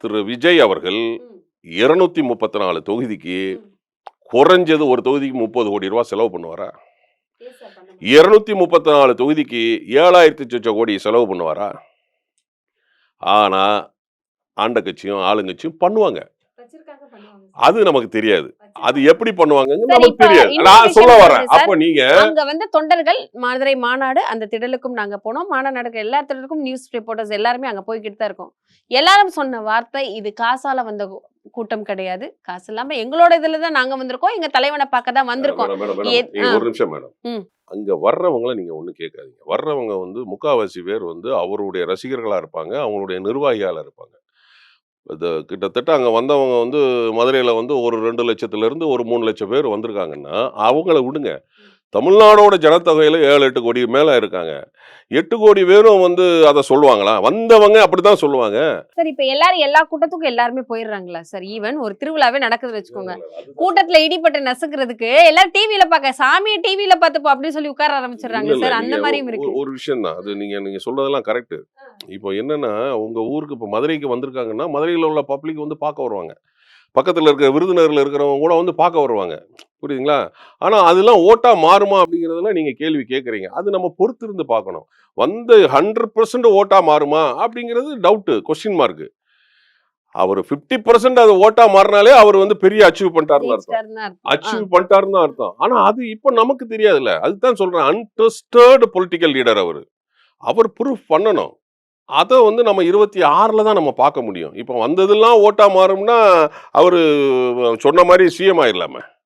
திரு விஜய் அவர்கள் 234 தொகுதிக்கு குறைஞ்சது ஒரு தொகுதிக்கு 30 கோடி ரூபாய் செலவு பண்ணுவாரா? 234 தொகுதிக்கு 7000 சொச்ச கோடி செலவு பண்ணுவாரா? ஆனா ஆண்ட கட்சியும் ஆளுங்கட்சியும் பண்ணுவாங்க. அது நமக்கு தெரியாது. அது எப்படி பண்ணுவாங்கன்னு சரி, நமக்கு இப்ப தெரியாது. இன்னொரு நான் விஷயம் சொல்ல வரேன். சொல்றேன் சார். அப்ப நீங்க அங்க வந்து தொண்டர்கள் மதுரை மாநாடு, அந்த திடலுக்கும் நாங்க போனோம். மாநாடு நடக்கிற எல்லா திடலுக்கும் நியூஸ் ரிப்போர்ட்டர்ஸ் எல்லாருமே அங்க போய்கிட்டு தான் இருக்கோம். எல்லாரும் சொன்ன வார்த்தை, இது காசால வந்த கூட்டம் கிடையாது. காசு இல்லாம எங்களோட இதுல தான் நாங்க வந்திருக்கோம். எங்க தலைவனை பார்க்க தான் வந்திருக்கோம். மேடம், மேடம், மேடம், எ- நீங்க ஆ. ஒரு நிமிஷம் மேடம். ம். அங்க வர்றவங்கள நீங்க ஒண்ணும் கேட்காதீங்க. வர்றவங்க வந்து முக்காவாசி பேர் வந்து அவருடைய ரசிகர்களா இருப்பாங்க. அவங்களுடைய நிர்வாகிகளா இருப்பாங்க. கிட்டத்தட்ட அங்க வந்தவங்க வந்து மதுரையில வந்து ஒரு 2 லட்சத்திலிருந்து ஒரு 3 லட்சம் பேர் வந்திருக்காங்கன்னா, அவங்கள விடுங்க. தமிழ்நாடோட ஜனத்தொகையில 7, 8 கோடி மேல இருக்காங்க. 8 கோடி பேரும் வந்து அத சொல்லுவாங்களா? வந்தவங்க அப்படித்தான் சொல்லுவாங்க. சரி, இப்ப எல்லாரும் எல்லா கூட்டத்துக்கும் எல்லாருமே போயிடுறாங்களா சார்? ஈவன் ஒரு திருவிழாவே நடக்குதுன்னு வச்சுக்கோங்க. கூட்டத்துல இடிபட்டு நசுக்கிறதுக்கு எல்லாரும் டிவில பாக்க சாமியை டிவில பாத்துப்போம் அப்படின்னு சொல்லி உட்கார இல்ல, ஆரம்பிச்சிடுறாங்க இல்ல. சார். அந்த நீங்க மாதிரியும் இருக்கு. ஒரு விஷயம் தான். அது நீங்க சொல்றதெல்லாம் கரெக்ட். இப்போ என்னன்னா, உங்க ஊருக்கு இப்போ மதுரைக்கு வந்திருக்காங்கன்னா, மதுரையில உள்ள பப்ளிக் வந்து பார்க்க வருவாங்க. பக்கத்துல இருக்கிற விருதுநகர்ல இருக்கிறவங்க கூட வந்து பார்க்க வருவாங்க. புரியுதுங்களா? ஆனா அதெல்லாம் ஓட்டா மாறுமா அப்படிங்கிறதெல்லாம் நீங்க கேள்வி கேட்கறீங்க. அது நம்ம பொறுத்திருந்து பார்க்கணும். வந்து 100% ஓட்டா மாறுமா அப்படிங்கிறது டவுட், கொஸ்டின் மார்க். அவர் 50% அது ஓட்டா மாறினாலே அவர் வந்து பெரிய அச்சீவ் பண்ணிட்டாருன்னு அர்த்தம். ஜெயிச்சிட்டாருன்னு அர்த்தம். அச்சீவ் பண்ணிட்டாருன்னு தான் அர்த்தம். ஆனா அது இப்ப நமக்கு தெரியாதுல்ல. அதுதான் சொல்றேன். அன்டெஸ்டட் பொலிட்டிக்கல் லீடர் அவரு. அவர் ப்ரூஃப் பண்ணணும். அத வந்து நம்ம 26ல தான் நம்ம பார்க்க முடியும். இப்ப வந்ததெல்லாம் ஓட்டா மாறும்னா, அவரு சொன்ன மாரி சிஎம் ஆயிரலாமே.